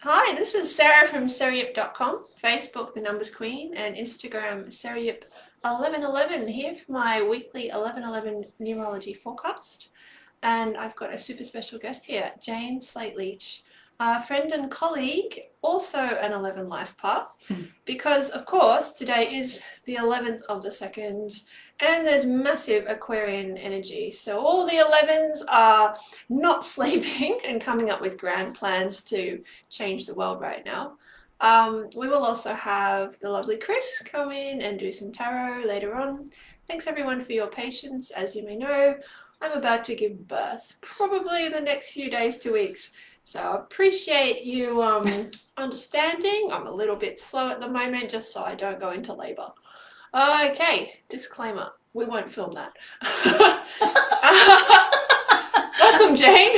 Hi, this is Sarah from SarahYip.com, Facebook The Numbers Queen, and Instagram SarahYip1111 here for my weekly 1111 numerology forecast. And I've got a super special guest here, Jane Sleight-Leach, a friend and colleague, also an 11 life path, because of course today is the 11th of the 2nd, and there's massive Aquarian energy. So all the 11s are not sleeping and coming up with grand plans to change the world right now. We will also have the lovely Chris come in and do some tarot later on. Thanks everyone for your patience. As you may know, I'm about to give birth, probably in the next few days to weeks. So I appreciate you understanding. I'm a little bit slow at the moment, just so I don't go into labor. Okay, disclaimer. We won't film that. Welcome, Jane.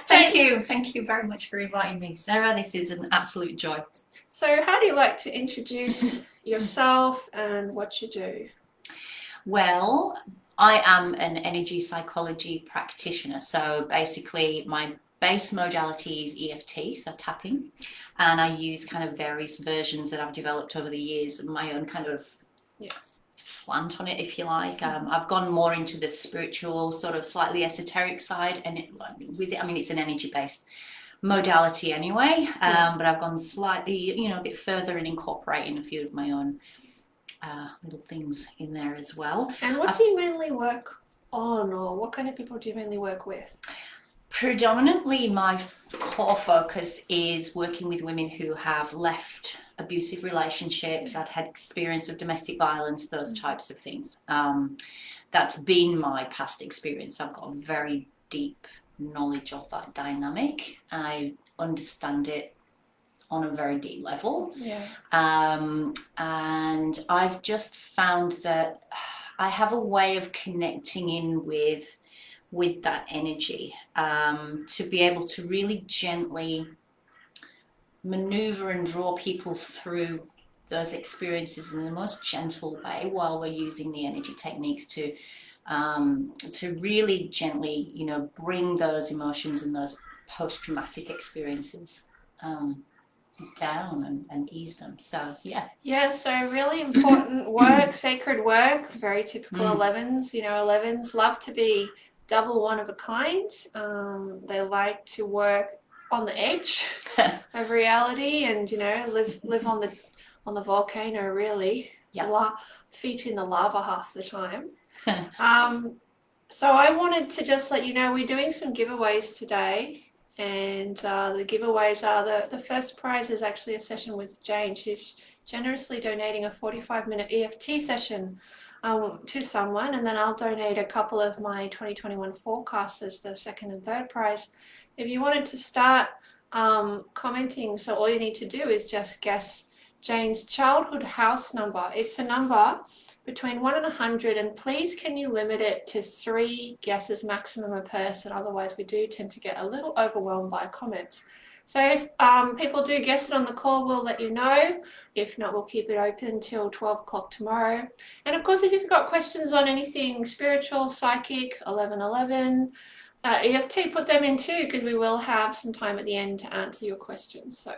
Thank you very much for inviting me, Sarah. This is an absolute joy. So how do you like to introduce yourself and what you do? Well, I am an energy psychology practitioner. So basically, my base modality is EFT, so tapping, and I use kind of various versions that I've developed over the years, my own kind of slant on it, if you like. I've gone more into the spiritual, sort of slightly esoteric side, and with it, I mean, it's an energy-based modality anyway, but I've gone slightly, a bit further and incorporating a few of my own little things in there as well. And what do you mainly work on, or what kind of people do you mainly work with? Predominantly, my core focus is working with women who have left abusive relationships, I've had experience of domestic violence, those types of things. That's been my past experience. I've got a very deep knowledge of that dynamic. I understand it on a very deep level. And I've just found that I have a way of connecting in with that energy, to be able to really gently maneuver and draw people through those experiences in the most gentle way while we're using the energy techniques to really gently, bring those emotions and those post-traumatic experiences down and ease them. So So really important work, sacred work, very typical 11s. 11s love to be double one of a kind. They like to work on the edge of reality, and live on the volcano, really. Feet in the lava half the time. So I wanted to just let you know we're doing some giveaways today, and the giveaways are the first prize is actually a session with Jane. She's generously donating a 45-minute EFT session to someone, and then I'll donate a couple of my 2021 forecasts as the second and third prize. If you wanted to start commenting, so all you need to do is just guess Jane's childhood house number. It's a number between 1 and 100, and please can you limit it to 3 guesses maximum a person, otherwise we do tend to get a little overwhelmed by comments. So if people do guess it on the call, we'll let you know. If not, we'll keep it open till 12 o'clock tomorrow. And of course, if you've got questions on anything spiritual, psychic, 1111, EFT, put them in too, because we will have some time at the end to answer your questions. So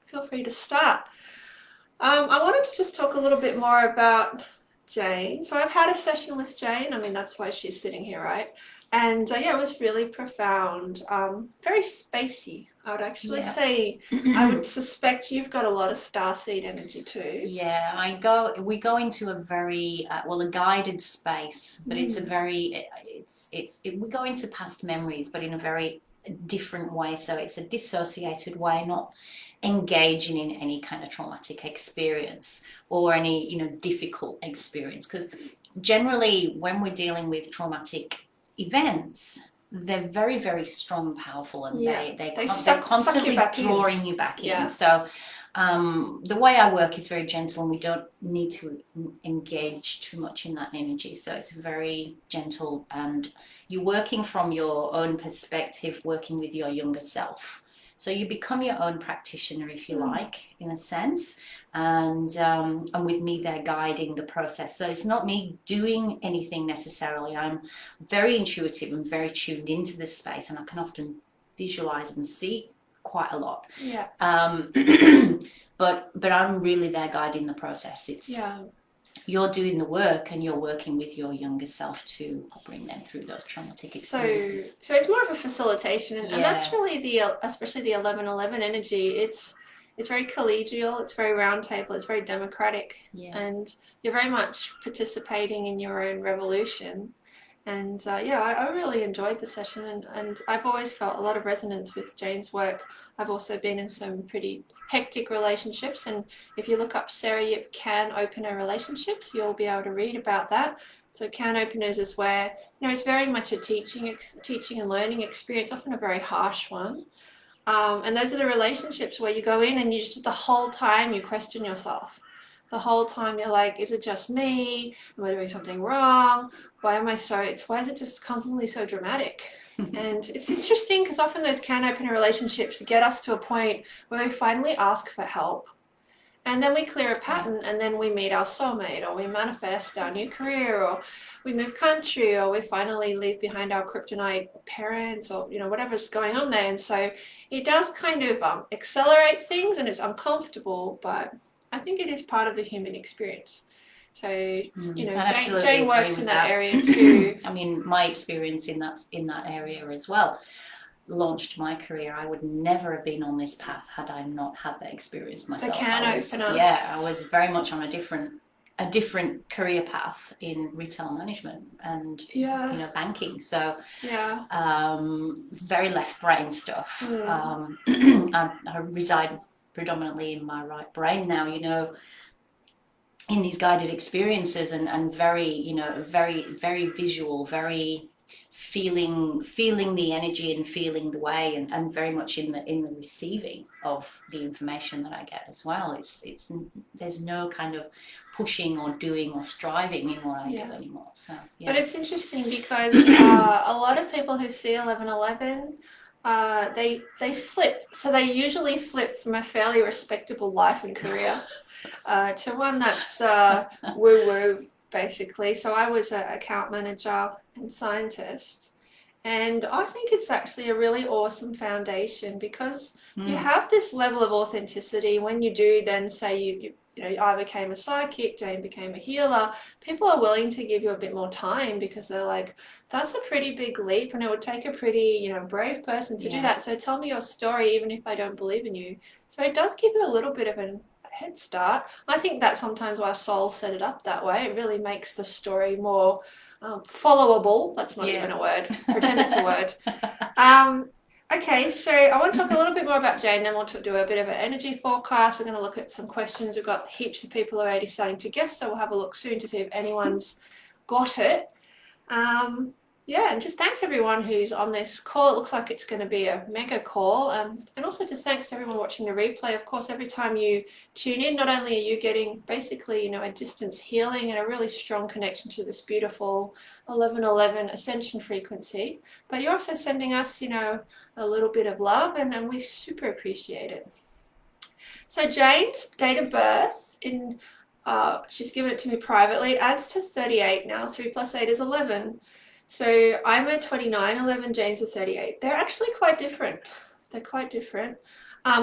feel free to start. I wanted to just talk a little bit more about Jane. So I've had a session with Jane. I mean, that's why she's sitting here, right? And it was really profound, very spacey. I would actually say, I would suspect you've got a lot of starseed energy too. Yeah, we go into a very a guided space, but it's a very we go into past memories, but in a very different way. So it's a dissociated way, not engaging in any kind of traumatic experience or any difficult experience, because generally when we're dealing with traumatic events, they're very, very strong, powerful, and they're constantly drawing you back in. So the way I work is very gentle, and we don't need to engage too much in that energy. So it's very gentle, and you're working from your own perspective, working with your younger self. So you become your own practitioner, if you like, in a sense, and with me there guiding the process. So it's not me doing anything necessarily. I'm very intuitive and very tuned into this space, and I can often visualize and see quite a lot. Yeah. But I'm really there guiding the process. It's you're doing the work and you're working with your younger self to bring them through those traumatic experiences. So it's more of a facilitation, and that's really especially the 1111 energy. It's very collegial, it's very round table, it's very democratic, and you're very much participating in your own revolution. And I really enjoyed the session, and I've always felt a lot of resonance with Jane's work. I've also been in some pretty hectic relationships, and if you look up Sarah Yip Can Opener Relationships, you'll be able to read about that. So can openers is where, it's very much a teaching and learning experience, often a very harsh one. And those are the relationships where you go in and you just, the whole time you question yourself. The whole time you're like, is it just me? Am I doing something wrong? Why is it just constantly so dramatic? And it's interesting because often those can opener relationships get us to a point where we finally ask for help. And then we clear a pattern, and then we meet our soulmate, or we manifest our new career, or we move country, or we finally leave behind our kryptonite parents, or whatever's going on there. And so it does kind of accelerate things, and it's uncomfortable, but I think it is part of the human experience. So Jane works in that area too. I mean, my experience in that area as well launched my career. I would never have been on this path had I not had that experience myself. The can opener. Yeah, I was very much on a different career path in retail management and banking. So very left brain stuff. I reside predominantly in my right brain now, in these guided experiences, and very very visual, very feeling the energy and feeling the way, and very much in the receiving of the information that I get as well. It's there's no kind of pushing or doing or striving in what I do anymore. So but it's interesting because a lot of people who see 1111, they flip. So they usually flip from a fairly respectable life and career to one that's woo-woo, basically. So I was an account manager and scientist, and I think it's actually a really awesome foundation because you have this level of authenticity. When you do then say I became a psychic, Jane became a healer, people are willing to give you a bit more time because they're like, that's a pretty big leap, and it would take a pretty brave person to do that. So tell me your story even if I don't believe in you. So it does give you a little bit of a head start. I think that's sometimes why Soul set it up that way. It really makes the story more followable. That's not even a word. Pretend it's a word. Okay, so I want to talk a little bit more about Jane, then we'll do a bit of an energy forecast. We're going to look at some questions. We've got heaps of people already starting to guess, so we'll have a look soon to see if anyone's got it. And just thanks everyone who's on this call. It looks like it's going to be a mega call. And also just thanks to everyone watching the replay. Of course, every time you tune in, not only are you getting basically, a distance healing and a really strong connection to this beautiful 1111 ascension frequency, but you're also sending us, a little bit of love, and we super appreciate it. So Jane's date of birth she's given it to me privately. It adds to 38 now. 3 plus 8 is 11. So I'm a 2911, Jane's a 38. They're actually quite different. They're quite different.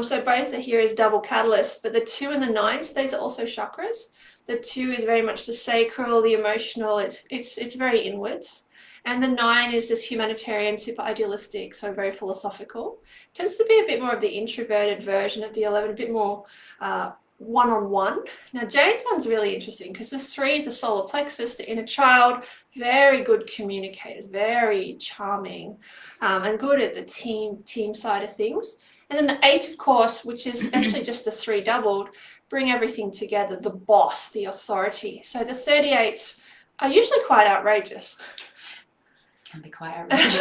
So both are here as double catalysts, but the 2 and the 9, so these are also chakras. The 2 is very much the sacral, the emotional. It's very inwards. And the 9 is this humanitarian, super idealistic, so very philosophical. Tends to be a bit more of the introverted version of the 11, a bit more one-on-one. Now Jane's one's really interesting because the 3 is the solar plexus, the inner child, very good communicators, very charming, and good at the team side of things. And then the 8, of course, which is actually just the 3 doubled, bring everything together, the boss, the authority. So the 38s are usually quite outrageous. Can be quite outrageous.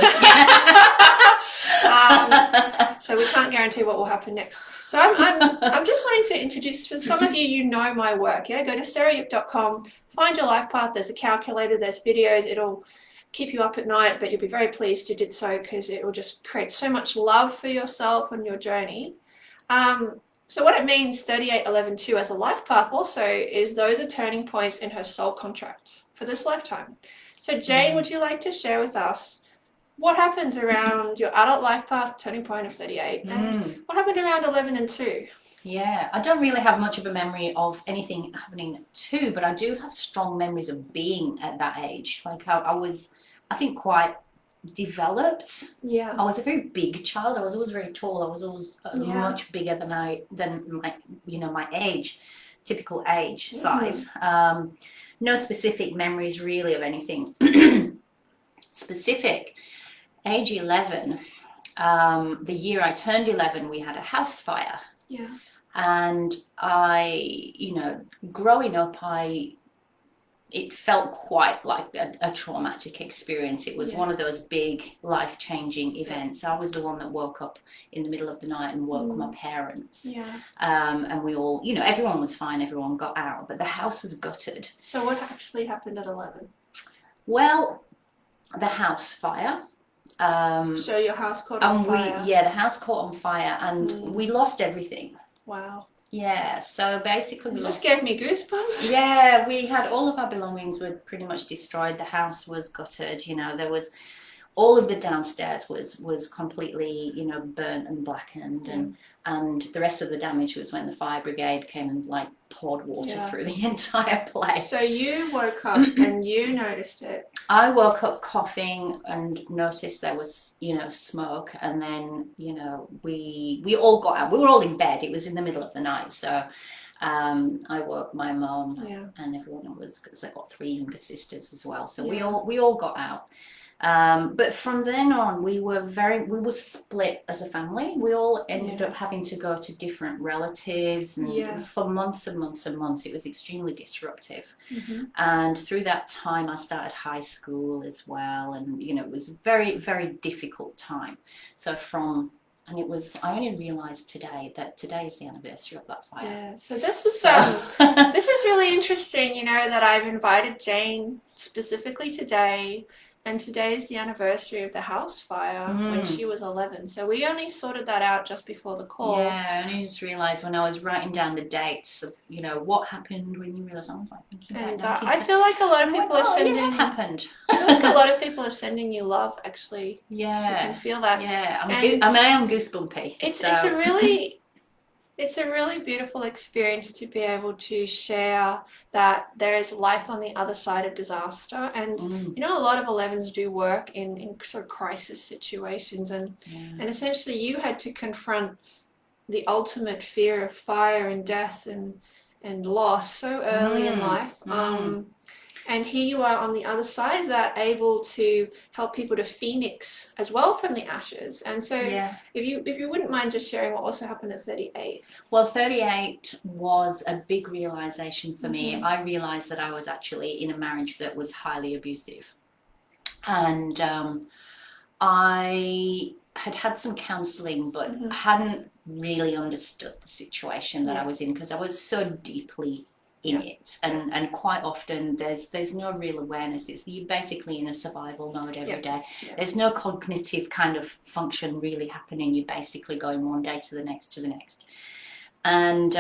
So we can't guarantee what will happen next. So I'm just wanting to introduce, for some of you, my work. Go to sarayip.com, find your life path. There's a calculator, there's videos. It'll keep you up at night, but you'll be very pleased you did so because it will just create so much love for yourself and your journey. So what it means, 3811-2 as a life path also is those are turning points in her soul contract for this lifetime. So Jane, would you like to share with us what happened around your adult life path turning point of 38? And what happened around 11 and 2? Yeah, I don't really have much of a memory of anything happening at 2, but I do have strong memories of being at that age. Like I was, I think, quite developed. Yeah. I was a very big child. I was always very tall. I was always much bigger than my my age, typical age size. No specific memories really of anything specific. Age 11, the year I turned 11, we had a house fire. Yeah. And growing up, it felt quite like a traumatic experience. It was one of those big life-changing events. I was the one that woke up in the middle of the night and woke my parents. Yeah. And we all, everyone was fine, everyone got out, but the house was gutted. So what actually happened at 11? Well, the house fire. So your house caught on fire? The house caught on fire, and we lost everything. Wow. Yeah, so basically it just gave me goosebumps. Yeah, we had all of our belongings were pretty much destroyed. The house was gutted. There was all of the downstairs was completely burnt and blackened, and the rest of the damage was when the fire brigade came and like poured water through the entire place. So you woke up and you noticed it. I woke up coughing and noticed there was smoke, and then we all got out. We were all in bed. It was in the middle of the night, so I woke my mom and everyone was, because I got 3 younger sisters as well, so we all got out. But from then on, we were split as a family. We all ended up having to go to different relatives, and for months and months and months, it was extremely disruptive. And through that time, I started high school as well, and it was a very, very difficult time. So I only realised today that today is the anniversary of that fire. Yeah. So this is this is really interesting. That I've invited Jane specifically today. And today is the anniversary of the house fire when she was 11. So we only sorted that out just before the call. Yeah, I only just realised when I was writing down the dates of, what happened when you realised. I was like thinking about I feel like a lot of people are sending. What happened? I feel like a lot of people are sending you love. Actually, yeah, you can feel that. Yeah, I am goosebumpy. It's a really beautiful experience to be able to share that there is life on the other side of disaster. And, a lot of 11s do work in sort of crisis situations. And essentially you had to confront the ultimate fear of fire and death and loss so early in life. And here you are on the other side of that, able to help people to phoenix as well from the ashes. And so if you wouldn't mind just sharing what also happened at 38. Well, 38 was a big realization for me. I realized that I was actually in a marriage that was highly abusive. And I had some counseling, but hadn't really understood the situation that I was in, because I was so deeply in it, and quite often there's no real awareness. You're basically in a survival mode every day. There's no cognitive kind of function really happening. You're basically going one day to the next and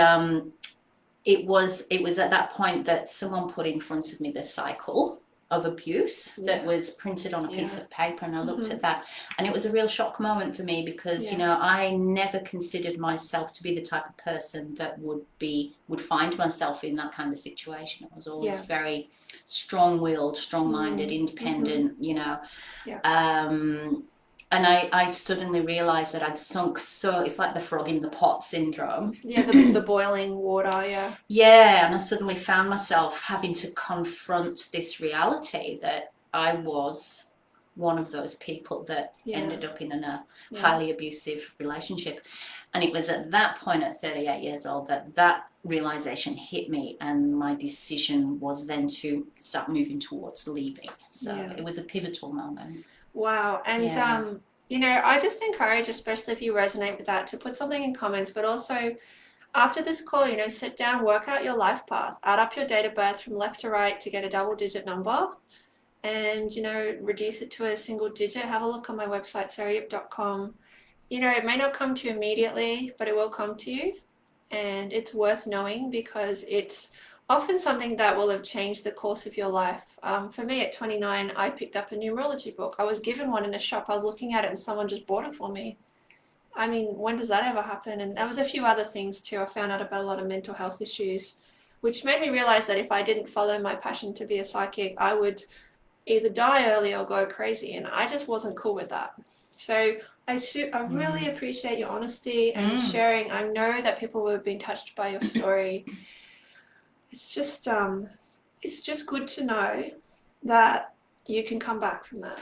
it was at that point that someone put in front of me the cycle of abuse that was printed on a piece of paper, and I looked at that, and it was a real shock moment for me, because I never considered myself to be the type of person that would find myself in that kind of situation. I was always very strong-willed, strong-minded, independent, and I suddenly realized that I'd sunk, so it's like the frog in the pot syndrome. Yeah, the boiling water, Yeah, and I suddenly found myself having to confront this reality that I was one of those people that ended up in a highly abusive relationship. And it was at that point, at 38 years old, that realization hit me, and my decision was then to start moving towards leaving. So it was a pivotal moment. Wow. And I just encourage, especially if you resonate with that, to put something in comments, but also after this call, sit down, work out your life path, add up your date of birth from left to right to get a double-digit number, and reduce it to a single digit. Have a look on my website, sarayip.com. It may not come to you immediately, but it will come to you, and it's worth knowing, because it's often something that will have changed the course of your life. For me at 29, I picked up a numerology book. I was given one in a shop. I was looking at it and someone just bought it for me. I mean, when does that ever happen? And there was a few other things too. I found out about a lot of mental health issues, which made me realize that if I didn't follow my passion to be a psychic, I would either die early or go crazy. And I just wasn't cool with that. So I really appreciate your honesty and sharing. I know that people will have been touched by your story. It's just good to know that you can come back from that.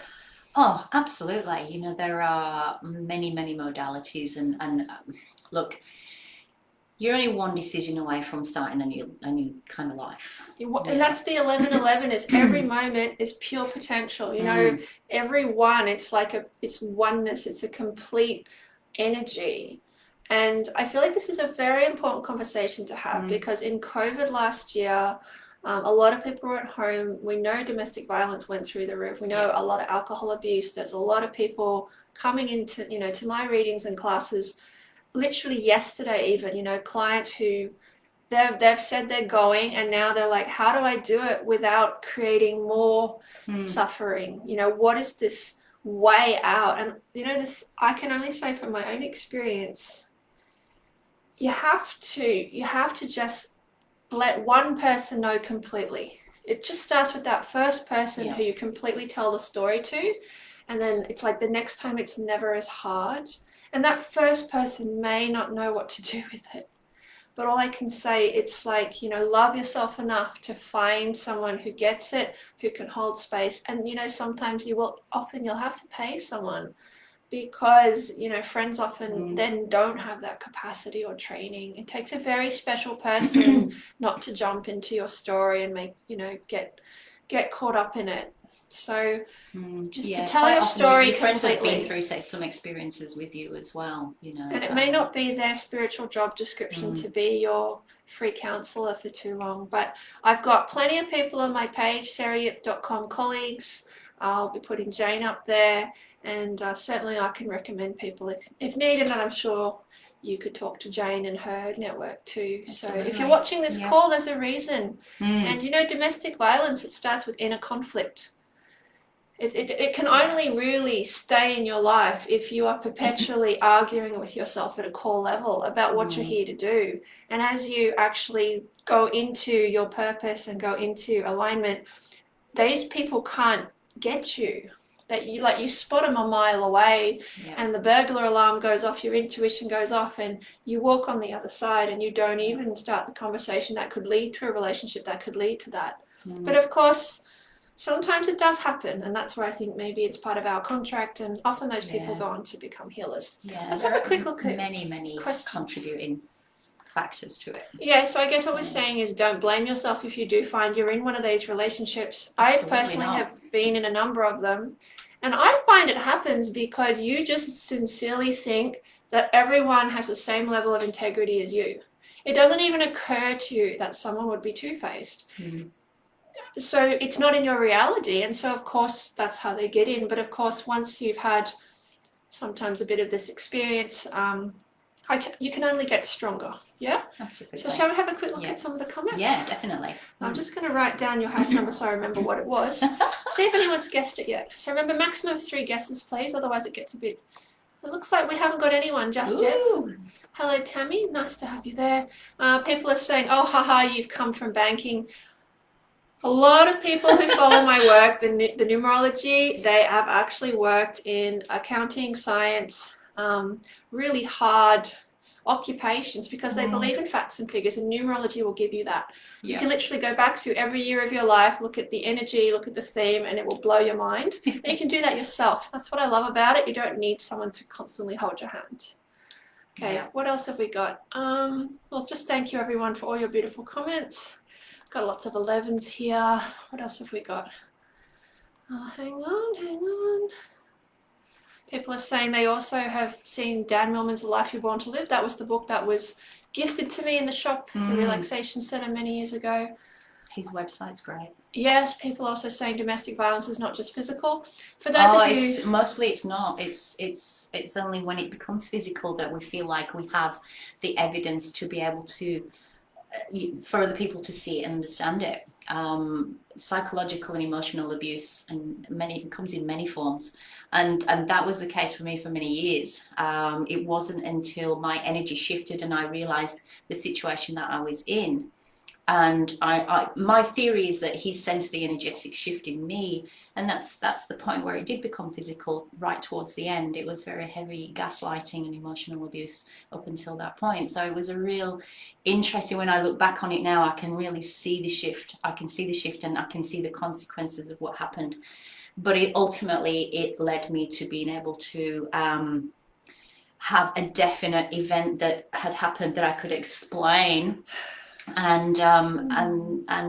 Oh, absolutely. You know, there are many, many modalities, and look, you're only one decision away from starting a new kind of life. And that's the 1111 is every moment is pure potential. You know, every one, it's like it's oneness, it's a complete energy. And I feel like this is a very important conversation to have because in COVID last year, a lot of people were at home. We know domestic violence went through the roof. We know a lot of alcohol abuse. There's a lot of people coming into, to my readings and classes literally yesterday even, clients who they've said they're going and now they're like, how do I do it without creating more suffering? What is this way out? And, I can only say from my own experience, you have to just let one person know completely. It just starts with that first person who you completely tell the story to. And then it's like the next time it's never as hard. And that first person may not know what to do with it. But all I can say, it's like, love yourself enough to find someone who gets it, who can hold space. And, sometimes you'll have to pay someone because, friends often then don't have that capacity or training. It takes a very special person not to jump into your story and make, get caught up in it. So just to tell your story your friends completely. have been through, say, some experiences with you as well, And it may not be their spiritual job description to be your free counselor for too long. But I've got plenty of people on my page, sarayip.com colleagues. I'll be putting Jane up there. And certainly I can recommend people if needed. And I'm sure you could talk to Jane and her network too. Absolutely. So if you're watching this call, there's a reason. And domestic violence, it starts with inner conflict. It can only really stay in your life if you are perpetually arguing with yourself at a core level about what you're here to do. And as you actually go into your purpose and go into alignment, these people can't get you. That you spot them a mile away and the burglar alarm goes off, your intuition goes off, and you walk on the other side and you don't even start the conversation that could lead to a relationship that could lead to that. But of course, sometimes it does happen, and that's where I think maybe it's part of our contract, and often those people go on to become healers. Let's have a quick look at many questions. Contributing factors to it. So I guess what we're saying is don't blame yourself if you do find you're in one of these relationships. Absolutely I personally have been in a number of them, and I find it happens because you just sincerely think that everyone has the same level of integrity as you. It doesn't even occur to you that someone would be two-faced. So it's not in your reality, and so of course that's how they get in. But of course, once you've had sometimes a bit of this experience, you can only get stronger. Absolutely. So shall we have a quick look at some of the comments? Definitely. I'm just going to write down your house number so I remember what it was. See if anyone's guessed it yet. So remember, maximum 3 guesses please, otherwise it gets a bit. It looks like we haven't got anyone just yet. Hello Tammy, nice to have you there. People are saying, oh haha, you've come from banking. A lot of people who follow my work, the numerology, they have actually worked in accounting, science, really hard occupations because they believe in facts and figures, and numerology will give you that. You can literally go back through every year of your life, look at the energy, look at the theme, and it will blow your mind. And you can do that yourself. That's what I love about it. You don't need someone to constantly hold your hand. Okay, what else have we got? Well, just thank you everyone for all your beautiful comments. Got lots of 11s here. What else have we got? Hang on. People are saying they also have seen Dan Millman's The Life You're Born to Live. That was the book that was gifted to me in the shop, the Relaxation Center many years ago. His website's great. Yes, people are also saying domestic violence is not just physical. For those of you, mostly it's not. It's only when it becomes physical that we feel like we have the evidence to be able to for other people to see it and understand it. Psychological and emotional abuse, and it comes in many forms, and that was the case for me for many years. It wasn't until my energy shifted and I realized the situation that I was in. And my theory is that he sensed the energetic shift in me, and that's the point where it did become physical. Right towards the end, it was very heavy gaslighting and emotional abuse up until that point. So it was a real interesting. When I look back on it now, I can really see the shift. I can see the shift, and I can see the consequences of what happened. But it led me to being able to have a definite event that had happened that I could explain, and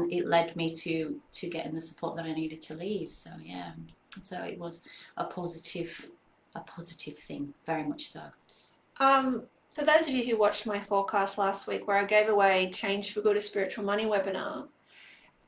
it led me to getting the support that I needed to leave. So yeah, so it was a positive thing, very much so. For those of you who watched my forecast last week where I gave away Change for Good, a Spiritual Money webinar,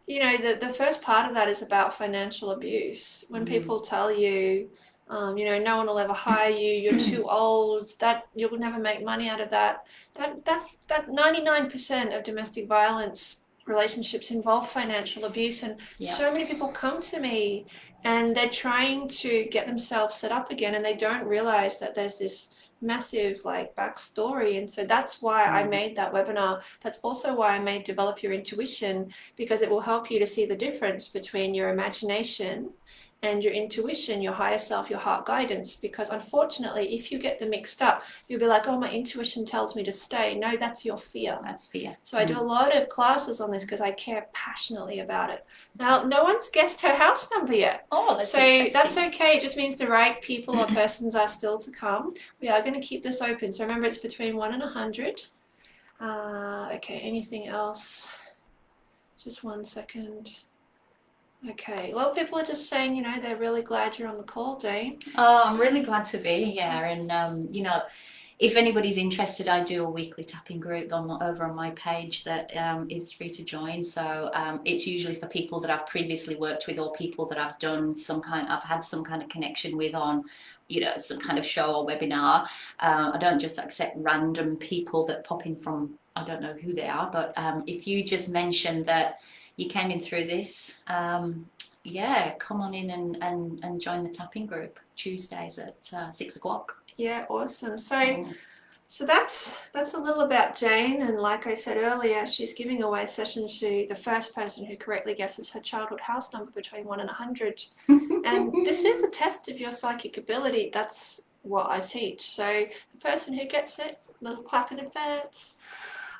you know, the first part of that is about financial abuse. When people tell you, you know, no one will ever hire you, you're too old, that you'll never make money out of that 99% of domestic violence relationships involve financial abuse. And so many people come to me and they're trying to get themselves set up again, and they don't realize that there's this massive like backstory. And so that's why I made that webinar. That's also why I made Develop Your Intuition, because it will help you to see the difference between your imagination and your intuition, your higher self, your heart guidance. Because unfortunately, if you get them mixed up, you'll be like, oh, my intuition tells me to stay. No, that's your fear. That's fear. So I do a lot of classes on this because I care passionately about it. Now, no one's guessed her house number yet. Oh, that's so that's okay. It just means the right people or persons are still to come. We are going to keep this open. So remember, it's between 1 and 100. Okay, anything else? Just 1 second. Okay, well, people are just saying, you know, they're really glad you're on the call, Jane. Oh, I'm really glad to be here. And, you know, if anybody's interested, I do a weekly tapping group over on my page that is free to join. So it's usually for people that I've previously worked with, or people that I've had some kind of connection with on, you know, some kind of show or webinar. I don't just accept random people that pop in from, I don't know who they are, but if you just mention that you came in through this, come on in and join the tapping group Tuesdays at 6 o'clock. Yeah, awesome. So that's a little about Jane, and like I said earlier, she's giving away sessions to the first person who correctly guesses her childhood house number between 1 and 100. And this is a test of your psychic ability. That's what I teach. So the person who gets it, little clap in advance.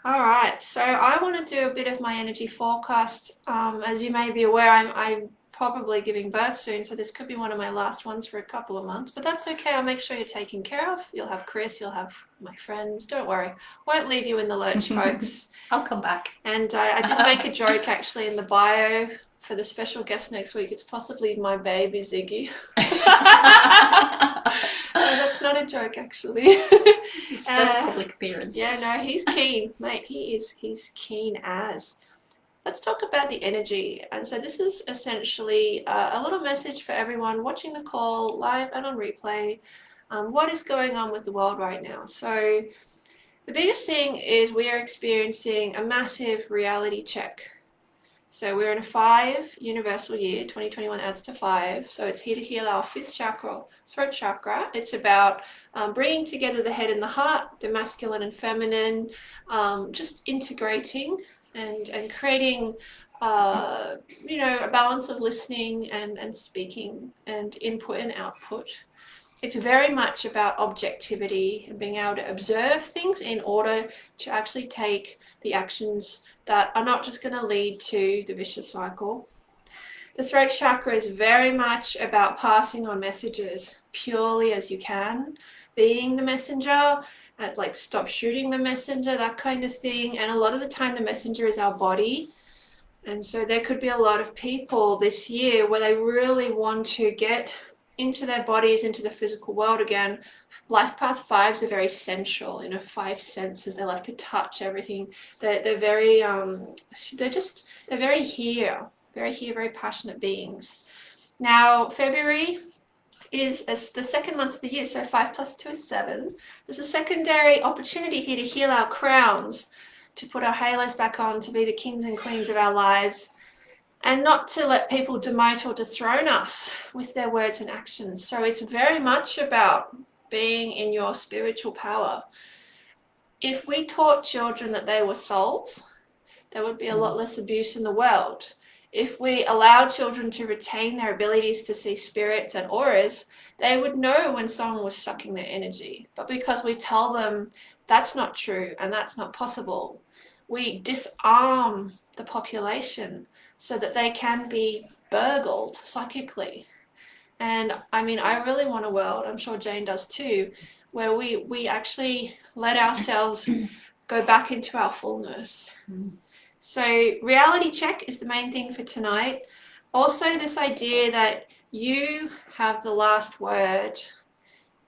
All right, so I want to do a bit of my energy forecast. As you may be aware, I'm probably giving birth soon, so this could be one of my last ones for a couple of months, but that's okay. I'll make sure you're taken care of. You'll have Chris, you'll have my friends. Don't worry, won't leave you in the lurch, folks. I'll come back. And I did make a joke actually in the bio for the special guest next week. It's possibly my baby Ziggy. That's not a joke, actually. His first public appearance. Yeah, no, he's keen, mate. He's keen as. Let's talk about the energy. And so this is essentially a little message for everyone watching the call live and on replay. What is going on with the world right now? So the biggest thing is we are experiencing a massive reality check. So we're in a 5 universal year. 2021 adds to 5. So it's here to heal our 5th chakra, throat chakra. It's about bringing together the head and the heart, the masculine and feminine, just integrating and creating, you know, a balance of listening and speaking and input and output. It's very much about objectivity and being able to observe things in order to actually take the actions that are not just going to lead to the vicious cycle. The throat chakra is very much about passing on messages purely as you can, being the messenger, like stop shooting the messenger, that kind of thing. And a lot of the time the messenger is our body. And so there could be a lot of people this year where they really want to get into their bodies, into the physical world again. Life path 5s are very sensual, you know, 5 senses. They like to touch everything. They're very they're very here, very passionate beings. Now February is the second month of the year, so 5 + 2 is 7. There's a secondary opportunity here to heal our crowns, to put our halos back on, to be the kings and queens of our lives, and not to let people demote or dethrone us with their words and actions. So it's very much about being in your spiritual power. If we taught children that they were souls, there would be a lot less abuse in the world. If we allowed children to retain their abilities to see spirits and auras, they would know when someone was sucking their energy. But because we tell them that's not true and that's not possible, we disarm the population so that they can be burgled psychically. And I mean, I really want a world, I'm sure Jane does too, where we actually let ourselves go back into our fullness. So reality check is the main thing for tonight. Also, this idea that you have the last word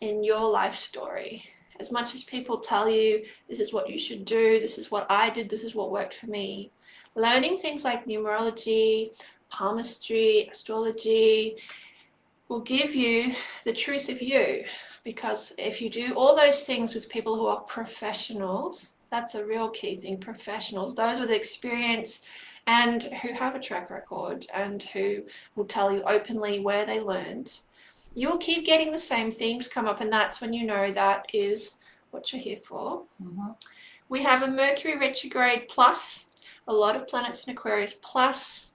in your life story. As much as people tell you, this is what you should do, this is what I did, this is what worked for me. Learning things like numerology, palmistry, astrology will give you the truth of you. Because if you do all those things with people who are professionals, that's a real key thing, professionals, those with experience and who have a track record and who will tell you openly where they learned, you'll keep getting the same themes come up, and that's when you know that is what you're here for. We have a Mercury retrograde plus a lot of planets in Aquarius plus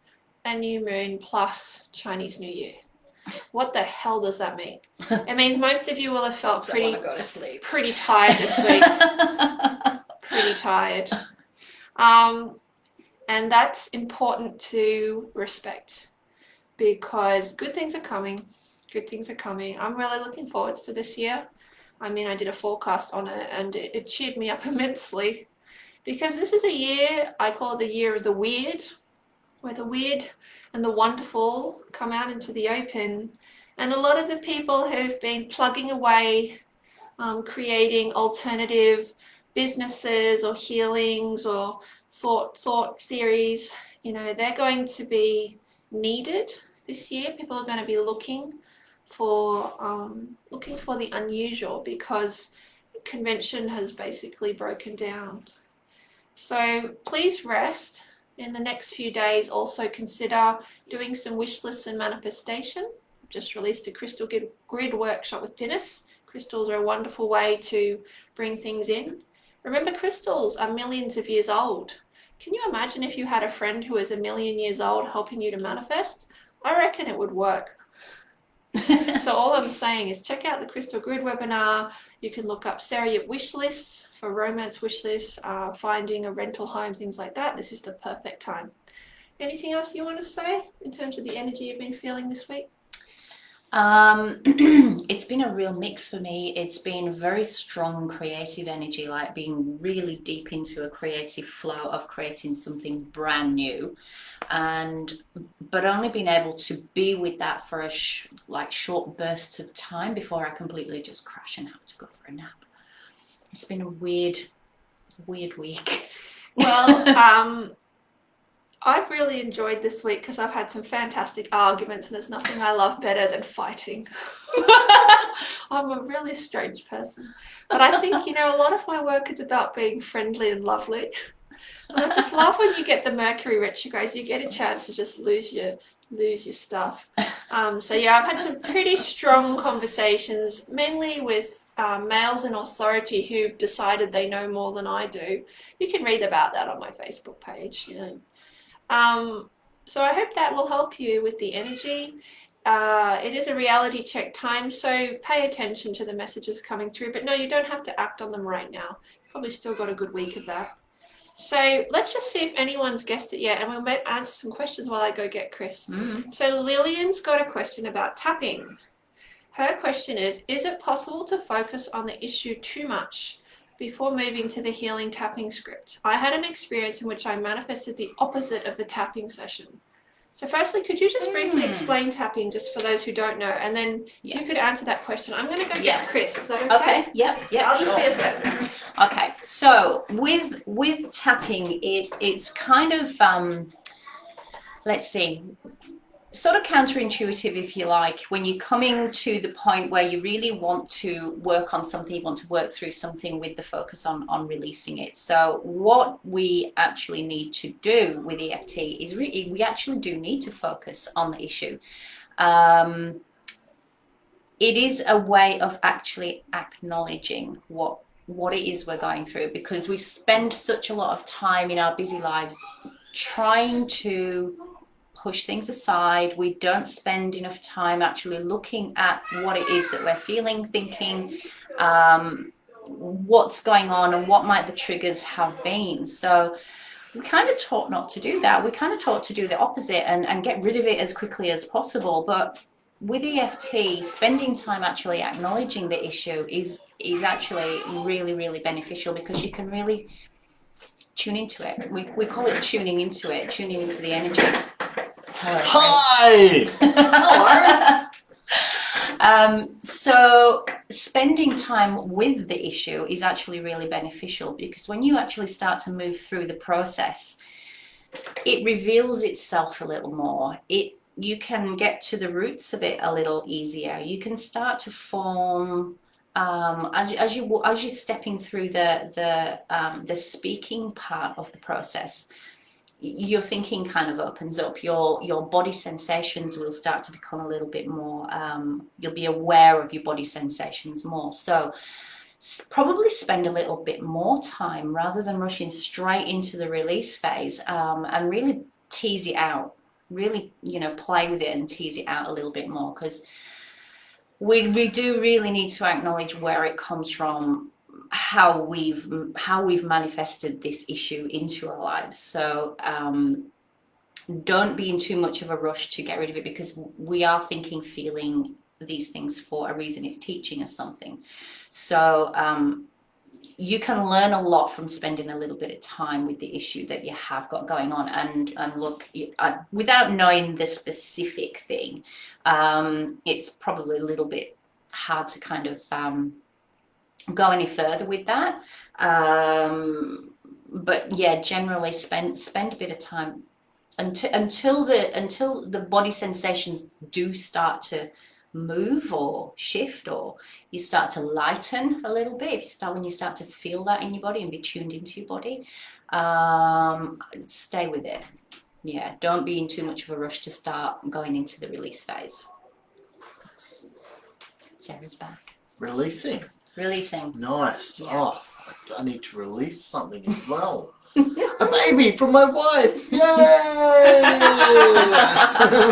a new moon plus Chinese New Year. What the hell does that mean? It means most of you will have felt pretty tired this week. Pretty tired. And that's important to respect, because good things are coming. Good things are coming. I'm really looking forward to this year. I mean, I did a forecast on it and it cheered me up immensely, because this is a year, I call it the year of the weird, where the weird and the wonderful come out into the open. And a lot of the people who've been plugging away, creating alternative businesses or healings or thought theories, you know, they're going to be needed this year. People are going to be looking for the unusual, because convention has basically broken down. So please rest. In the next few days, also consider doing some wish lists and manifestation. I've just released a crystal grid workshop with Dennis. Crystals are a wonderful way to bring things in. Remember, crystals are millions of years old. Can you imagine if you had a friend who is a million years old helping you to manifest? I reckon it would work. So all I'm saying is check out the Crystal Grid webinar. You can look up Sarah wish lists for romance wish lists, finding a rental home, things like that. This is the perfect time. Anything else you want to say in terms of the energy you've been feeling this week? It's been a real mix for me. It's been very strong creative energy, like being really deep into a creative flow of creating something brand new, but only being able to be with that for short bursts of time before I completely just crash and have to go for a nap. It's been a weird week. Well, I've really enjoyed this week because I've had some fantastic arguments, and there's nothing I love better than fighting. I'm a really strange person. But I think, you know, a lot of my work is about being friendly and lovely. And I just love when you get the Mercury retrograde, you get a chance to just lose your stuff. So yeah, I've had some pretty strong conversations, mainly with males in authority who've decided they know more than I do. You can read about that on my Facebook page, you know. So I hope that will help you with the energy. It is a reality check time, so pay attention to the messages coming through. But no, you don't have to act on them right now. Probably still got a good week of that. So let's just see if anyone's guessed it yet, and we'll answer some questions while I go get Chris. So Lillian's got a question about tapping. Her question is it possible to focus on the issue too much before moving to the healing tapping script? I had an experience in which I manifested the opposite of the tapping session. So firstly, could you just briefly explain tapping, just for those who don't know, and then you could answer that question. I'm going to go get Chris. Is that okay? Okay. Yep. I'll just be a second. Okay. So with tapping, it's kind of let's see. sort of counterintuitive, if you like, when you're coming to the point where you really want to work on something, you want to work through something with the focus on releasing it. So what we actually need to do with EFT is we actually do need to focus on the issue. It is a way of actually acknowledging what it is we're going through, because we spend such a lot of time in our busy lives trying to push things aside. We don't spend enough time actually looking at what it is that we're feeling, thinking, what's going on and what might the triggers have been. So we kind of taught not to do that. We kind of taught to do the opposite and get rid of it as quickly as possible. But with EFT, spending time actually acknowledging the issue is actually really, really beneficial, because you can really tune into it. We call it tuning into it, tuning into the energy. Hi! Hello. So spending time with the issue is actually really beneficial, because when you actually start to move through the process, it reveals itself a little more. You can get to the roots of it a little easier. You can start to form as you're stepping through the speaking part of the process. Your thinking kind of opens up. Your body sensations will start to become a little bit more. You'll be aware of your body sensations more. So probably spend a little bit more time rather than rushing straight into the release phase, and really tease it out. Really, play with it and tease it out a little bit more, because we do really need to acknowledge where it comes from, how we've manifested this issue into our lives. So don't be in too much of a rush to get rid of it, because we are thinking, feeling these things for a reason. It's teaching us something. So you can learn a lot from spending a little bit of time with the issue that you have got going on, and look, without knowing the specific thing, it's probably a little bit hard to kind of go any further with that. But yeah, generally spend a bit of time until the body sensations do start to move or shift, or you start to lighten a little bit. When you start to feel that in your body and be tuned into your body, stay with it. Yeah, don't be in too much of a rush to start going into the release phase. Sarah's back. Releasing. Nice. Yeah. Oh, I need to release something as well. A baby from my wife. Yay!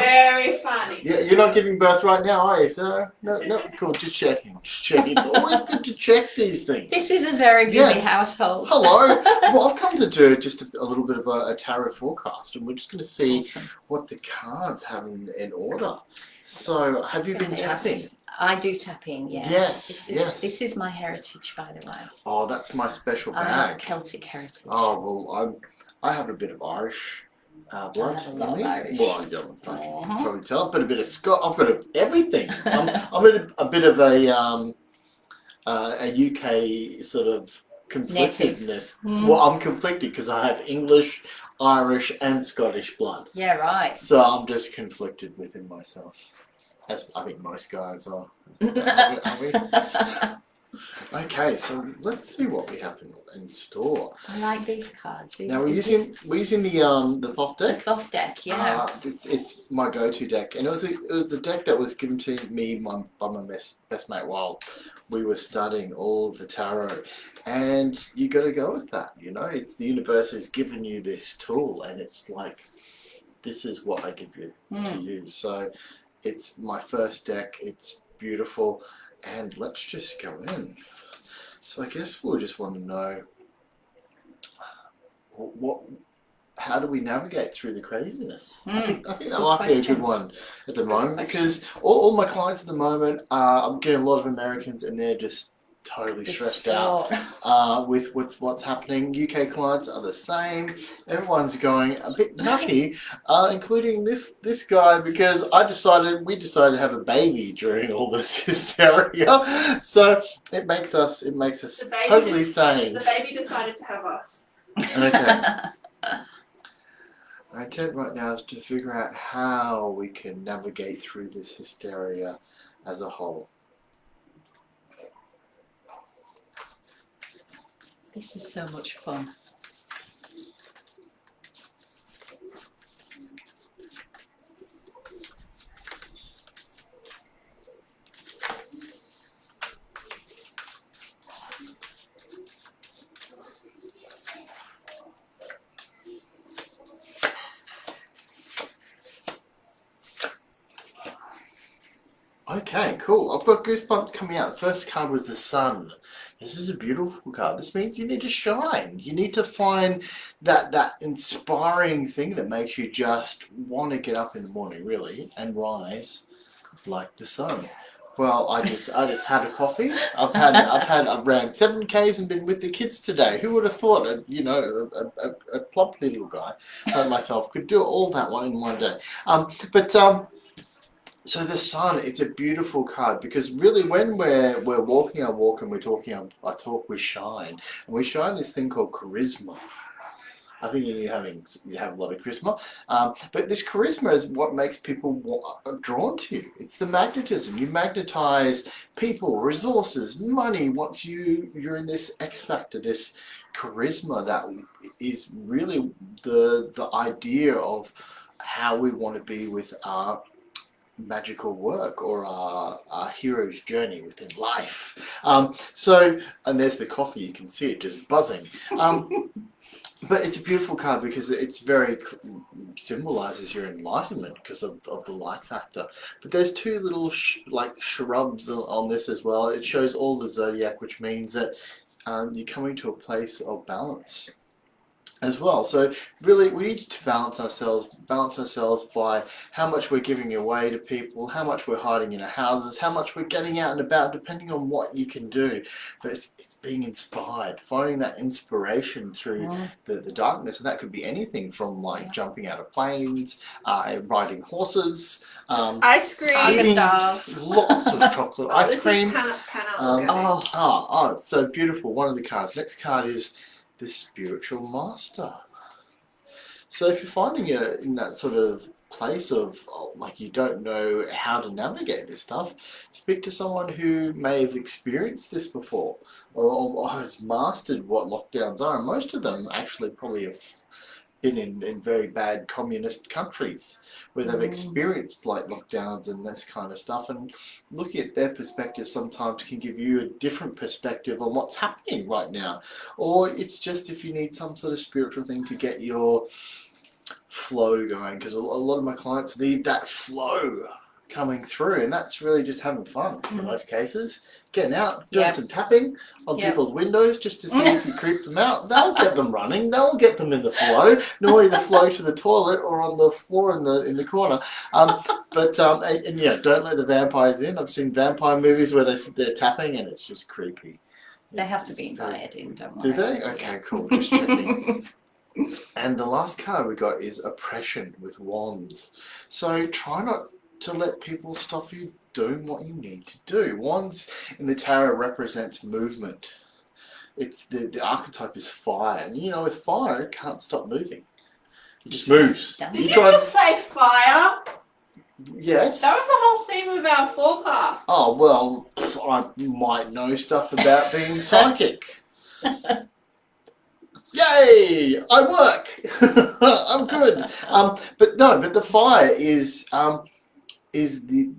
Very funny. Yeah, you're not giving birth right now, are you, Sarah? No, cool. Just checking. It's always good to check these things. This is a very busy household. Hello. Well, I've come to do just a little bit of a tarot forecast, and we're just going to see what the cards have in order. So, have you been tapping? I do tap in, yeah. Yes. This is my heritage, by the way. Oh, that's my special bag. I have Celtic heritage. Oh, well, I have a bit of Irish blood. I have a lot of Irish. Well, I don't probably tell, but a bit of Scott. I've got everything. I'm a bit of a UK sort of conflictedness. Well, I'm conflicted because I have English, Irish, and Scottish blood. Yeah, right. So I'm just conflicted within myself, as I think most guys are. Are we? Okay, so let's see what we have in store. I like these cards. Now we're using the Thoth deck. The Thoth deck, yeah. It's my go-to deck, and it was a deck that was given to me by my best mate while we were studying all of the tarot, and you got to go with that. It's the universe has given you this tool, and it's like, this is what I give you to use. So it's my first deck. It's beautiful. And let's just go in. So I guess we'll just want to know how do we navigate through the craziness? I think that might be a good one at the moment, because all my clients at the moment, I'm getting a lot of Americans, and they're just totally stressed out with what's happening. UK clients are the same. Everyone's going a bit nutty, including this guy, because we decided to have a baby during all this hysteria. So it makes us totally sane. The baby decided to have us. Okay. Our intent right now is to figure out how we can navigate through this hysteria as a whole. This is so much fun. Okay, cool. I've got goosebumps coming out. The first card was the sun. This is a beautiful card. This means you need to shine. You need to find that inspiring thing that makes you just want to get up in the morning, really, and rise like the sun. Well, I just had a coffee. I've ran 7Ks and been with the kids today. Who would have thought, a plump little guy like myself could do all that in one day? So the sun, it's a beautiful card because really when we're walking our walk and we're talking our talk, we shine. And we shine this thing called charisma. I think you have a lot of charisma. But this charisma is what makes people drawn to you. It's the magnetism. You magnetize people, resources, money once you're in this X factor, this charisma that is really the idea of how we want to be with our magical work or our hero's journey within life. And there's the coffee, you can see it just buzzing. But it's a beautiful card because it's very symbolizes your enlightenment because of the light factor. But there's two little shrubs on this as well. It shows all the zodiac, which means that you're coming to a place of balance as well. So really we need to balance ourselves by how much we're giving away to people, how much we're hiding in our houses, how much we're getting out and about, depending on what you can do. But it's being inspired, finding that inspiration through the darkness, and that could be anything from jumping out of planes, riding horses, ice cream, eating lots of chocolate ice cream. It's so beautiful. One of the cards. Next card is the spiritual master. So if you're finding it in that sort of place of you don't know how to navigate this stuff, speak to someone who may have experienced this before or has mastered what lockdowns are. And most of them actually probably have been in very bad communist countries where they've experienced lockdowns and this kind of stuff, and looking at their perspective sometimes can give you a different perspective on what's happening right now. Or it's just if you need some sort of spiritual thing to get your flow going, because a lot of my clients need that flow coming through, and that's really just having fun in most cases. Getting out, doing some tapping on people's windows just to see if you creep them out. That'll get them running. That'll get them in the flow. Normally the flow to the toilet or on the floor in the corner. Don't let the vampires in. I've seen vampire movies where they sit there tapping and it's just creepy. They have to be invited in, don't worry. Do they? Yeah. Okay, cool. Just checking. And the last card we got is oppression with wands. So try not to let people stop you doing what you need to do. Wands in the tarot represents movement. It's the archetype is fire, and with fire it can't stop moving. It just moves. Did you just say fire? Yes. That was the whole theme of our forecast. Oh well, I might know stuff about being psychic. Yay! I work. I'm good. But the fire is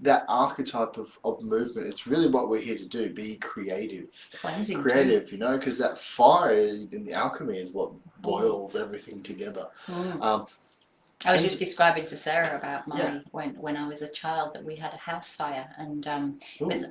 that archetype of movement. It's really what we're here to do. Be creative. Cleansing creative, because that fire in the alchemy is what boils everything together. I was just describing to Sarah about when I was a child that we had a house fire, and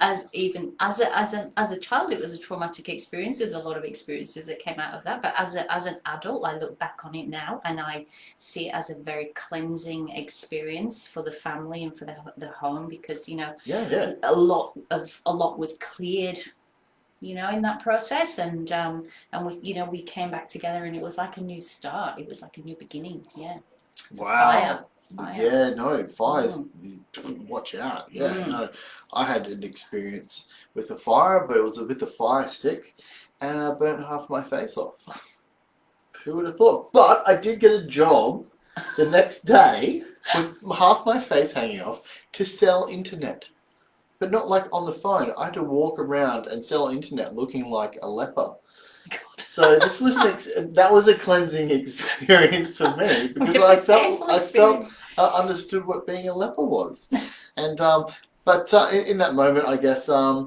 as a child it was a traumatic experience. There's a lot of experiences that came out of that, but as an adult I look back on it now and I see it as a very cleansing experience for the family and for the home, because a lot was cleared in that process, and we came back together and it was like a new start. It was like a new beginning. Wow. Fire. Yeah, no, fires, watch out. Yeah, no. I had an experience with a fire, but it was with a fire stick, and I burnt half my face off. Who would have thought? But I did get a job the next day with half my face hanging off to sell internet. But not like on the phone. I had to walk around and sell internet looking like a leper. So this was that was a cleansing experience for me because I felt understood what being a leper was, and but in that moment, I guess I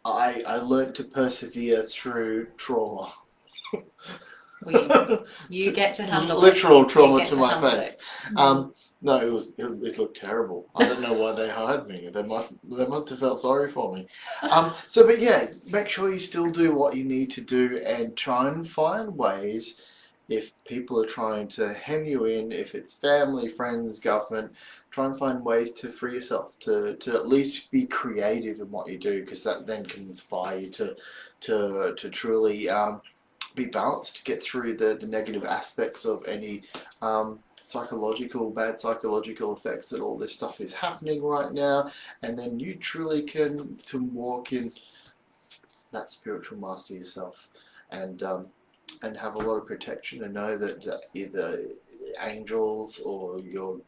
learned to persevere through trauma. You get to handle literal it. trauma to my face. Mm. No, it looked terrible. I don't know why they hired me. They must have felt sorry for me. But yeah, make sure you still do what you need to do and try and find ways. If people are trying to hem you in, if it's family, friends, government, try and find ways to free yourself, to at least be creative in what you do, because that then can inspire you to truly be balanced, to get through the negative aspects of any bad psychological effects that all this stuff is happening right now, and then you truly can walk in that spiritual master yourself, and have a lot of protection, and know that either angels or your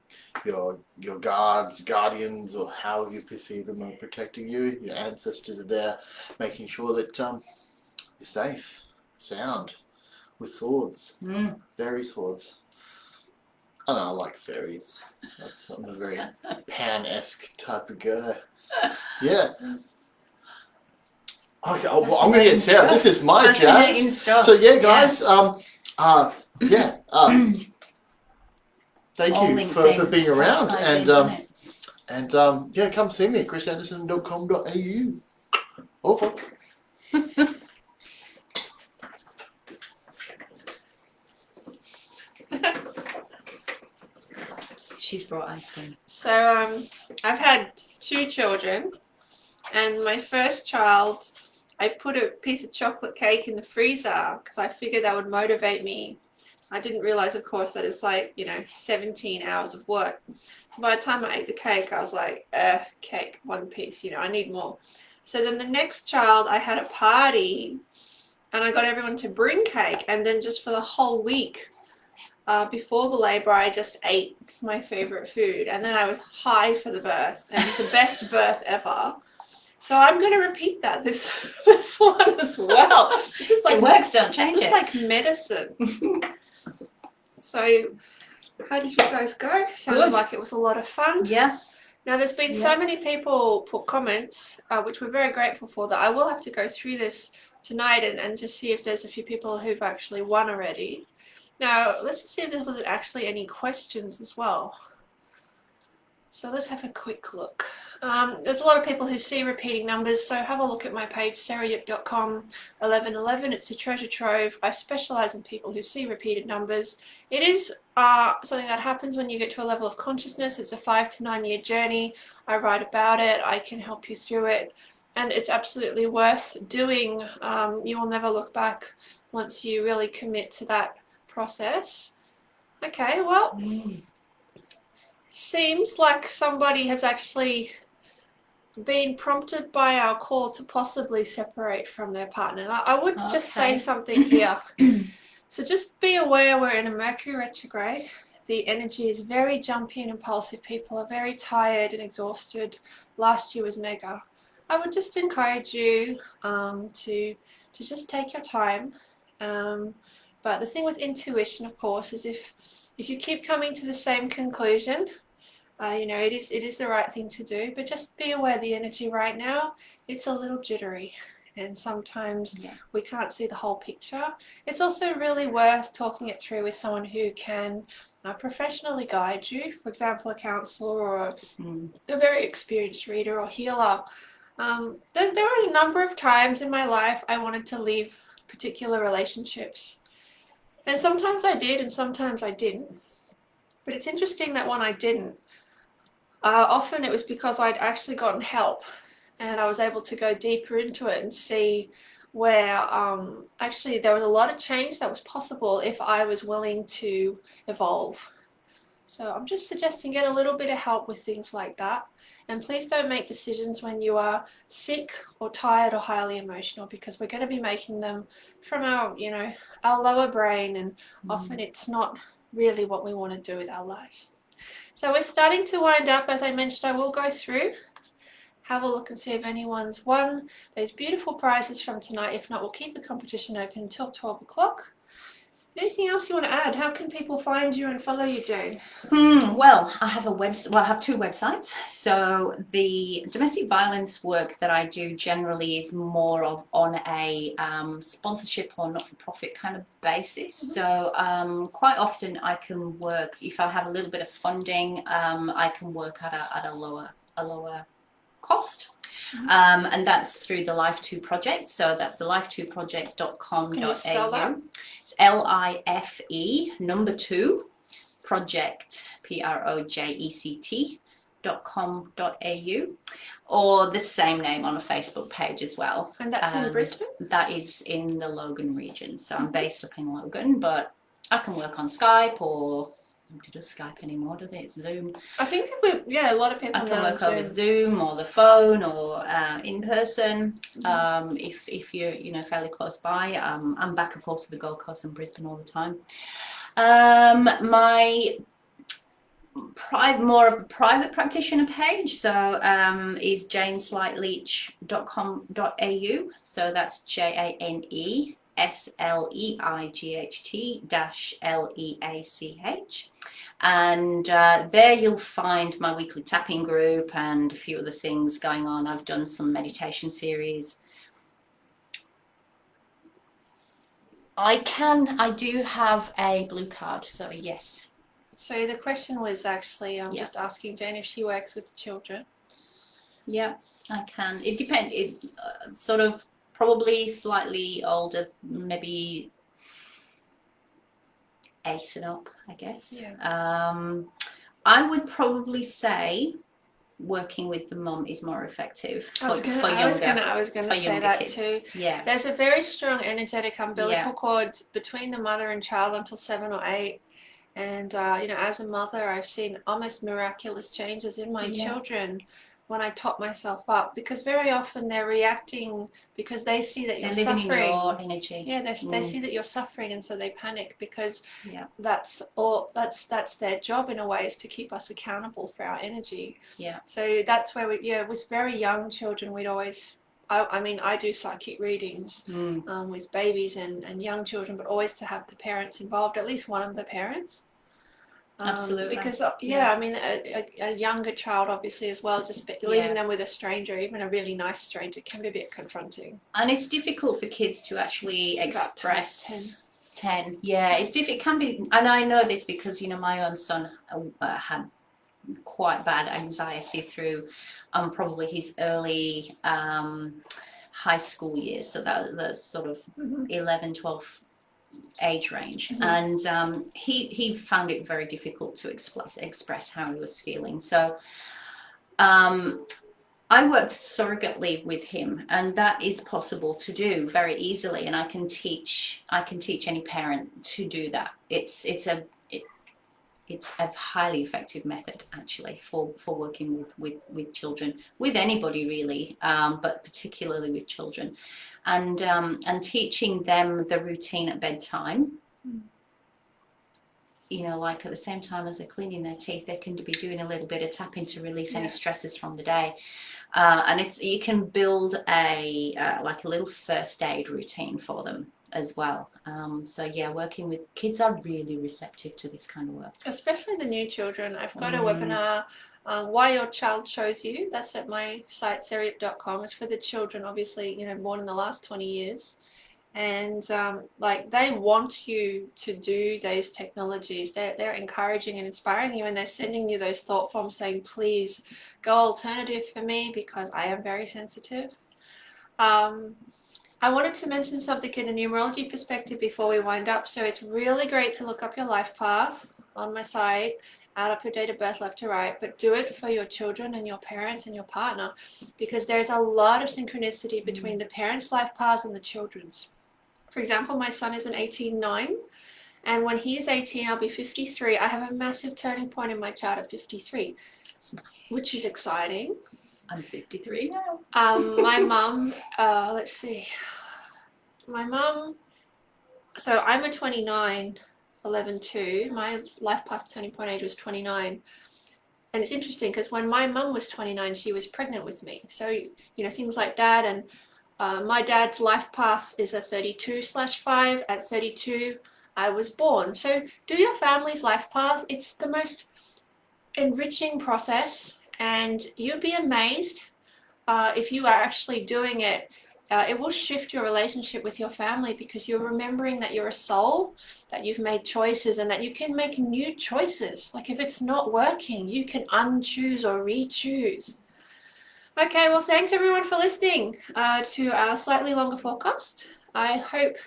guards, guardians, or however you perceive them, are protecting you. Your ancestors are there, making sure that you're safe, sound, with swords, fairy swords. I don't know, I like fairies. I'm a very Pan-esque type of guy. Yeah. Okay, well, I'm going to get Sarah. This is my jazz. Stuff. So yeah, guys. Thank you for being around, and yeah, come see me at chrisanderson.com.au. Over. She's brought ice cream. So I've had 2 children, and my first child, I put a piece of chocolate cake in the freezer because I figured that would motivate me. I didn't realize, of course, that it's like, 17 hours of work. By the time I ate the cake, I was like, cake, 1 piece, I need more. So then the next child, I had a party, and I got everyone to bring cake, and then just for the whole week, before the labor, I just ate my favorite food, and then I was high for the birth, and the best birth ever. So I'm going to repeat that this one as well. This is like it works, don't change it. It's like medicine. So how did you guys go? Sounded like it was a lot of fun. Yes. Now there's been so many people put comments, which we're very grateful for, that I will have to go through this tonight and just see if there's a few people who've actually won already. Now, let's just see if there was actually any questions as well. So let's have a quick look. There's a lot of people who see repeating numbers, so have a look at my page, sarahayip.com, 1111. It's a treasure trove. I specialize in people who see repeated numbers. It is something that happens when you get to a level of consciousness. It's a 5 to 9 year journey. I write about it. I can help you through it. And it's absolutely worth doing. You will never look back once you really commit to that process. Okay, well, seems like somebody has actually been prompted by our call to possibly separate from their partner. I would just say something here. So just be aware we're in a Mercury retrograde. The energy is very jumpy and impulsive. People are very tired and exhausted. Last year was mega. I would just encourage you to just take your time. But the thing with intuition, of course, is if you keep coming to the same conclusion, it is the right thing to do. But just be aware the energy right now, it's a little jittery. And sometimes we can't see the whole picture. It's also really worth talking it through with someone who can professionally guide you. For example, a counselor or a very experienced reader or healer. There were a number of times in my life I wanted to leave particular relationships. And sometimes I did and sometimes I didn't. But it's interesting that when I didn't, often it was because I'd actually gotten help and I was able to go deeper into it and see where actually there was a lot of change that was possible if I was willing to evolve. So I'm just suggesting get a little bit of help with things like that. And please don't make decisions when you are sick or tired or highly emotional, because we're going to be making them from our lower brain, and often it's not really what we want to do with our lives. So we're starting to wind up. As I mentioned, I will go through, have a look and see if anyone's won those beautiful prizes from tonight. If not, we'll keep the competition open until 12 o'clock. Anything else you want to add? How can people find you and follow you, Jane? Well, I have I have two websites. So the domestic violence work that I do generally is more of on a sponsorship or not-for-profit kind of basis. So quite often I can work, if I have a little bit of funding, I can work at a lower cost. And that's through the Life2 project. So that's the life2project.com.au. Can you spell that? It's LIFE number 2 project project.com.au, or the same name on a Facebook page as well. And that's in Brisbane? That is in the Logan region. So I'm based up in Logan, but I can work on Skype, or nobody does Skype anymore, do they? It's Zoom. I think a lot of people I can know work over Zoom or the phone or in person. If you're fairly close by, I'm back and forth to the Gold Coast and Brisbane all the time. My more of a private practitioner page, so is janesleight-leach.com.au. So that's JANESLEIGHT-LEACH. And there you'll find my weekly tapping group and a few other things going on. I've done some meditation series. I do have a blue card, so yes. So the question was actually, just asking Jane if she works with children. Yeah, I can. It depends. It sort of probably slightly older, maybe 8 and up, I guess. Yeah. I would probably say working with the mum is more effective for younger. I was gonna say that kids. too. Yeah. There's a very strong energetic umbilical cord between the mother and child until 7 or 8. And as a mother, I've seen almost miraculous changes in my children when I top myself up, because very often they're reacting because they see that you're suffering. They're living in your energy. Yeah, they see that you're suffering, and so they panic, because that's their job in a way, is to keep us accountable for our energy. Yeah. So that's where with very young children, we'd always. I do psychic readings with babies and young children, but always to have the parents involved, at least one of the parents. Absolutely. Because a younger child obviously as well, just leaving them with a stranger, even a really nice stranger, can be a bit confronting. And it's difficult for kids to actually express. 10. Yeah, it's difficult. It can be, and I know this because my own son had quite bad anxiety through probably his early high school years, so that's sort of 11, 12 age range, and he found it very difficult to express how he was feeling. So I worked surrogately with him, and that is possible to do very easily, and I can teach any parent to do that. It's a highly effective method, actually, for working with children, with anybody really, but particularly with children, and teaching them the routine at bedtime. Like at the same time as they're cleaning their teeth, they can be doing a little bit of tapping to release any stresses from the day, and you can build a little first aid routine for them as well. Working with kids are really receptive to this kind of work, especially the new children. I've got a webinar, Why Your Child Chose You. That's at my site, seriep.com. It's for the children, obviously, born in the last 20 years. And they want you to do those technologies. They're encouraging and inspiring you, and they're sending you those thought forms saying, please go alternative for me, because I am very sensitive. I wanted to mention something in a numerology perspective before we wind up. So it's really great to look up your life path on my site, add up your date of birth left to right, but do it for your children and your parents and your partner, because there's a lot of synchronicity between the parents' life paths and the children's. For example, my son is an 18-9, and when he is 18, I'll be 53. I have a massive turning point in my chart at 53, which is exciting. I'm 53 now. My mum, let's see. My mum, so I'm a 29, 11/2. My life path turning point age was 29. And it's interesting because when my mum was 29, she was pregnant with me. So, you know, things like that. And my dad's life path is a 32/5. At 32, I was born. So do your family's life path. It's the most enriching process, and you'll be amazed if you are actually doing it. It will shift your relationship with your family because you're remembering that you're a soul, that you've made choices, and that you can make new choices. Like if it's not working, you can unchoose or re-choose. Okay, well, thanks everyone for listening to our slightly longer forecast. I hope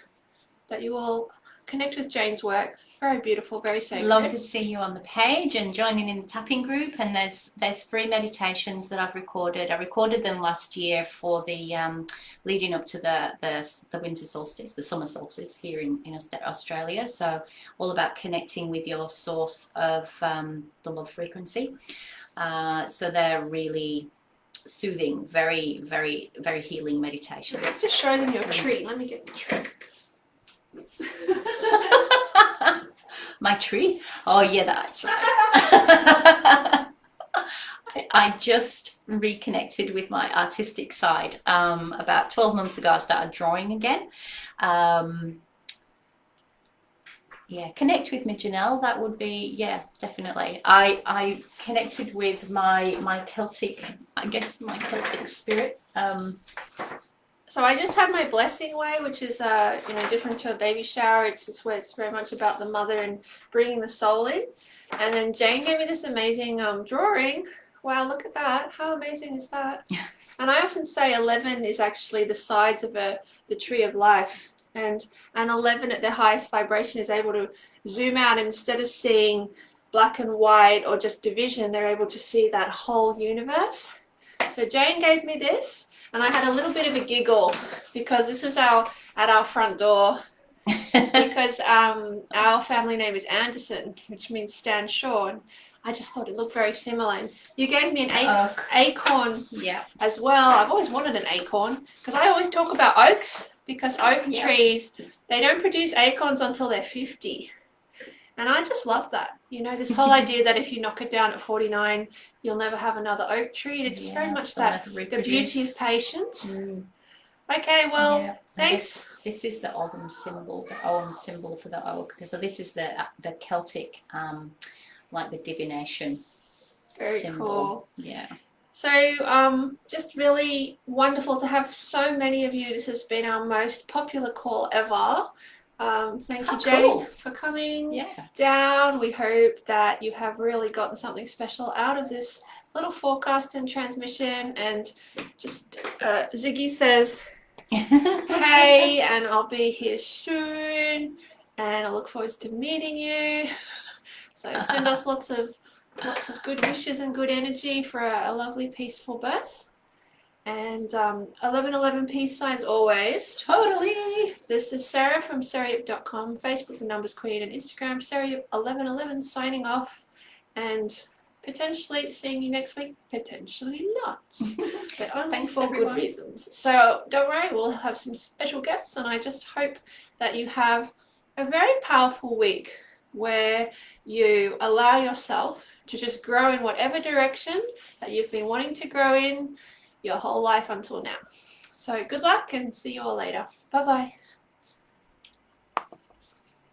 that you will connect with Jane's work. Very beautiful, very sacred. Love to see you on the page and joining in the tapping group. And there's free meditations that I've recorded. I recorded them last year for the leading up to the winter solstice, the summer solstice here in Australia. So all about connecting with your source of the love frequency. So they're really soothing, very, very, very healing meditations. Let's just show them your tree. Let me get the tree. My tree? Oh yeah, that's right. I just reconnected with my artistic side. About 12 months ago I started drawing again. Yeah, connect with me, Janelle. That would be, yeah, definitely. I connected with my Celtic, I guess my Celtic spirit. So I just had my blessing way, which is different to a baby shower. It's where it's very much about the mother and bringing the soul in. And then Jane gave me this amazing drawing. Wow, look at that! How amazing is that? And I often say 11 is actually the sides of the tree of life, and 11 at their highest vibration is able to zoom out, and instead of seeing black and white or just division, they're able to see that whole universe. So Jane gave me this. And I had a little bit of a giggle because this is at our front door because our family name is Anderson, which means stand sure. And I just thought it looked very similar. And you gave me an acorn as well. I've always wanted an acorn because I always talk about oaks because oak trees, they don't produce acorns until they're 50. And I just love that. You know, this whole idea that if you knock it down at 49, you'll never have another oak tree. It's very much that, the beauty of patience. Okay, well, thanks. This is the Ogham symbol, the Ogham symbol for the oak. So this is the Celtic, like the divination very symbol. Cool. Yeah. So just really wonderful to have so many of you. This has been our most popular call ever. Thank you, Jane, for coming down. We hope that you have really gotten something special out of this little forecast and transmission. And just Ziggy says, hey, and I'll be here soon, and I look forward to meeting you. So send us lots of good wishes and good energy for a lovely, peaceful birth. And 1111 peace signs always. Totally. This is Sarah from sarayip.com, Facebook The Numbers Queen, and Instagram sarayip1111 signing off, and potentially seeing you next week. Potentially not, but only for good reasons. So don't worry, we'll have some special guests, and I just hope that you have a very powerful week where you allow yourself to just grow in whatever direction that you've been wanting to grow in your whole life until now. So good luck and see you all later. Bye bye.